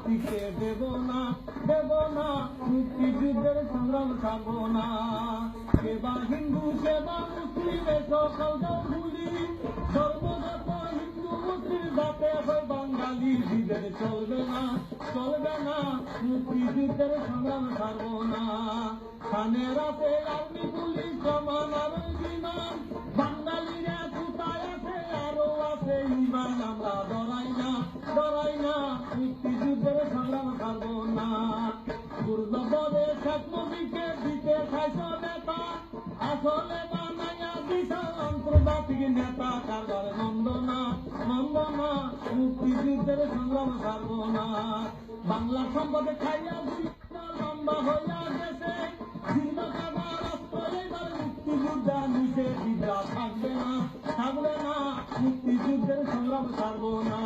টিকে দেব না মুক্তিযুদ্ধের সংগ্রাম ছাড়ব না। সেবা হিন্দু সেবা মুসলিম সকল ভুলি, সর্বদত হিন্দু মুসলিম যাতে হয় বাঙালি, বিভেদ চলবে না মুক্তিযুদ্ধের সংগ্রাম ছাড়ব না। থানের আছে আর্মি পুলিশ জমানার বিমান, বাঙালিরা কোথায় আছে আরো আছে ইমান। আমরা ডরাই না মুক্তিযুদ্ধের সংগ্রাম ছাড়ব না। দুর্লভে শেখ মুজিবকে দিতে খাইছ নেতা, আসলে বানাইয়া বিশাল আন্তর্জাতিক নেতা। কারবার নন্দ না মুক্তিযুদ্ধের সংগ্রাম ছাড়ব না। বাংলা সম্পদে খাইয়া লম্বা হইয়া গেছে, ভিন্ন খাবার রাষ্ট্র এবার মুক্তিযোদ্ধা নিচে বিদ্রা থাকবে না মুক্তিযুদ্ধের সংগ্রাম ছাড়ব না।